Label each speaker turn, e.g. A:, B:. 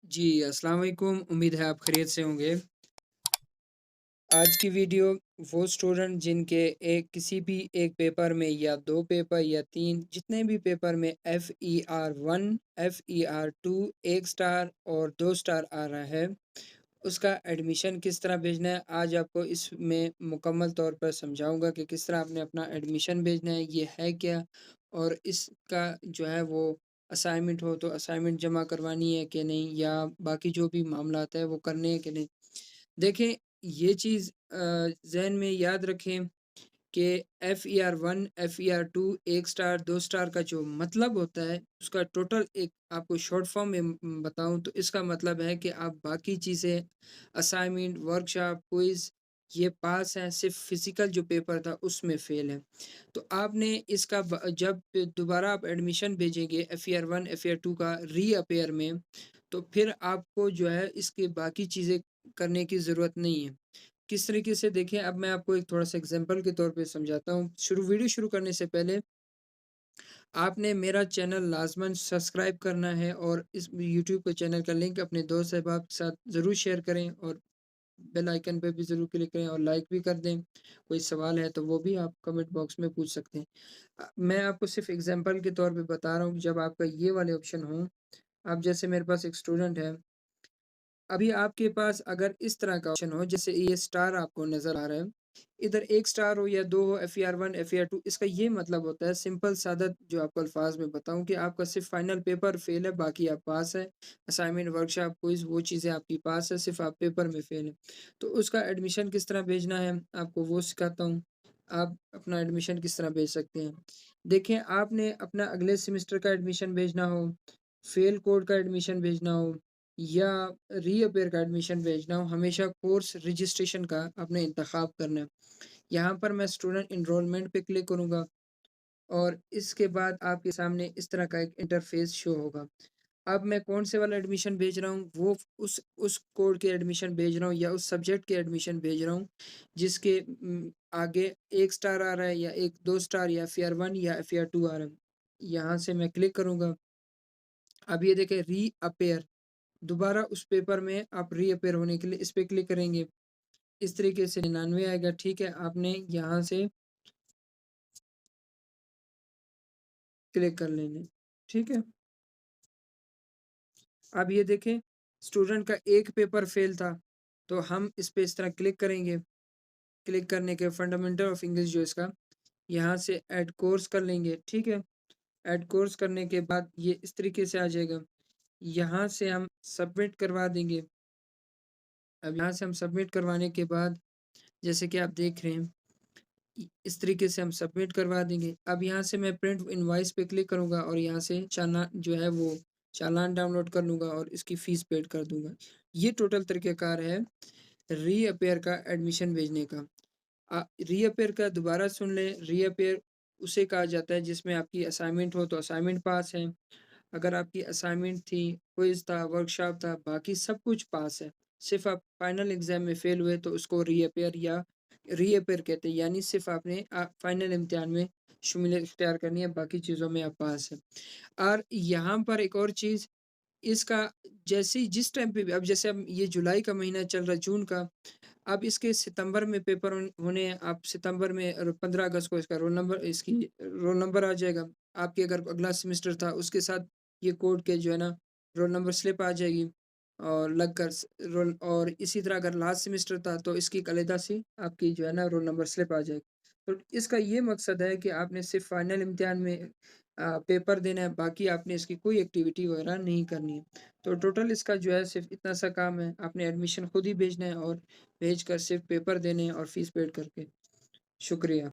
A: जी, अस्सलाम वालेकुम। उम्मीद है आप खैरियत से होंगे। आज की वीडियो वो स्टूडेंट जिनके एक किसी भी एक पेपर में या 2 पेपर या 3 जितने भी पेपर में FER1, FER2 1 स्टार और 2 स्टार आ रहा है, उसका एडमिशन किस तरह भेजना है, आज आपको इसमें मुकम्मल तौर पर समझाऊँगा कि किस तरह आपने अपना एडमिशन भेजना है, ये है क्या? और इसका जो है वो असाइनमेंट हो तो असाइनमेंट जमा करवानी है कि नहीं या बाकी जो भी मामलात है वो करने हैं कि नहीं। देखें, ये चीज़ ज़हन में याद रखें कि FER1, FER2 1 स्टार, 2 स्टार का जो मतलब होता है, उसका टोटल एक आपको शॉर्ट फॉर्म में बताऊँ तो इसका मतलब है कि आप बाकी चीज़ें असाइनमेंट, वर्कशॉप, क्विज़ ये पास हैं, सिर्फ़ फिज़िकल जो पेपर था उसमें फ़ेल हैं। तो आपने इसका जब दोबारा आप एडमिशन भेजेंगे FER1, FER2 का रीअपीयर में, तो फिर आपको जो है इसकी बाकी चीज़ें करने की ज़रूरत नहीं है। किस तरीके से देखें, अब मैं आपको एक थोड़ा-सा एग्ज़ाम्पल के तौर पे समझाता हूँ। वीडियो शुरू करने से पहले आपने मेरा चैनल लाज़मन सब्सक्राइब करना है और इस यूट्यूब के चैनल का लिंक अपने दोस्त अहबाब के साथ ज़रूर शेयर करें और बेल आइकन पे भी ज़रूर क्लिक करें और लाइक भी कर दें। कोई सवाल है तो वो भी आप कमेंट बॉक्स में पूछ सकते हैं। मैं आपको सिर्फ़ एग्ज़ाम्पल के तौर पे बता रहा हूँ कि जब आपका ये वाले ऑप्शन हों, अब जैसे मेरे पास एक स्टूडेंट है, अभी आपके पास अगर इस तरह का ऑप्शन हो जैसे ये स्टार आपको नज़र आ रहा है, इधर 1 स्टार हो या 2 हो FER1, FER2 इसका ये मतलब होता है सिंपल सादा जो आपको अल्फ़ाज़ में बताऊँ कि आपका सिर्फ़ फाइनल पेपर फ़ेल है, बाकी आप पास हैं। असाइनमेंट, वर्कशॉप, क्विज़ वो चीज़ें आपकी पास है, सिर्फ़ आप पेपर में फ़ेल हैं। तो उसका एडमिशन किस तरह भेजना है, आपको वो सिखाता हूँ। आप अपना एडमिशन किस तरह भेज सकते हैं। देखें, आपने अपना अगले सेमेस्टर का एडमिशन भेजना हो, फ़ेल कोड का एडमिशन भेजना हो या रीअपीयर का एडमिशन भेजना हो, हमेशा कोर्स रजिस्ट्रेशन का आपने इंतख़ाब करना है। यहाँ पर मैं स्टूडेंट एनरोलमेंट पे क्लिक करूँगा और इसके बाद आपके सामने इस तरह का एक इंटरफ़ेस शो होगा। अब मैं कौन से वाला एडमिशन भेज रहा हूँ, वो उस कोड के एडमिशन भेज रहा हूँ या उस सब्जेक्ट के एडमिशन भेज रहा हूँ, जिसके आगे 1 स्टार आ रहा है या 1 2 स्टार या FER1 या FER2 आ रहा है। यहाँ से मैं क्लिक करूँगा। अब ये देखें रीअपीयर दोबारा उस पेपर में आप रीअपीयर होने के लिए इस पे क्लिक करेंगे। इस तरीके से 99 आएगा, ठीक है? आपने यहाँ से क्लिक कर लेंगे, ठीक है? अब ये देखें, स्टूडेंट का एक पेपर फ़ेल था, तो हम इस पे इस तरह क्लिक करेंगे। क्लिक करने के फंडामेंटल ऑफ इंग्लिश जो इसका, यहाँ से ऐड कोर्स कर लेंगे, ठीक है? ऐड कोर्स करने के बाद ये इस तरीके से आ जाएगा। यहाँ से हम सबमिट करवा देंगे। अब यहाँ से हम सबमिट करवाने के बाद, जैसे कि आप देख रहे हैं इस तरीके से हम सबमिट करवा देंगे। अब यहाँ से मैं प्रिंट इनवॉइस पे क्लिक करूँगा और यहाँ से जो है वो चालान डाउनलोड कर लूँगा और इसकी फ़ीस पेड कर दूँगा। ये टोटल तरीक़ेकार है रीअपीयर का एडमिशन भेजने का। रीअपीयर का दोबारा सुन लें, रीअपीयर उसे कहा जाता है जिसमें आपकी असाइनमेंट हो तो असाइनमेंट पास है। अगर आपकी असाइनमेंट थी, क्विज़ था, वर्कशॉप था, बाकी सब कुछ पास है। सिर्फ़ आप फाइनल एग्ज़ाम में फ़ेल हुए तो उसको रीअपीयर या रीअपीयर कहते हैं, यानी सिर्फ़ आपने फाइनल इम्तिहान में शमूलियत इख्तियार करनी है, बाकी चीज़ों में आप पास हैं। और यहाँ पर एक और चीज़, इसका जैसे ही जिस टाइम पे भी अब जैसे अब ये जुलाई का महीना चल रहा है, जून का, अब इसके सितंबर में पेपर होने हैं, आप सितंबर में और 15 अगस्त को इसकी रोल नंबर आ जाएगा। आपके अगर अगला सेमेस्टर था उसके साथ ये कोड के जो है ना रोल नंबर स्लिप आ जाएगी और लगकर रोल, और इसी तरह अगर लास्ट सेमेस्टर था तो इसकी एक अलग सी आपकी जो है ना रोल नंबर स्लिप आ जाएगी। तो इसका ये मकसद है कि आपने सिर्फ़ फाइनल इम्तिहान में पेपर देना है, बाकी आपने इसकी कोई एक्टिविटी वगैरह नहीं करनी है। तो टोटल इसका जो है सिर्फ़ इतना सा काम है, आपने एडमिशन खुद ही भेजना है और भेजकर सिर्फ़ पेपर देने हैं और फ़ीस पेड करके। शुक्रिया।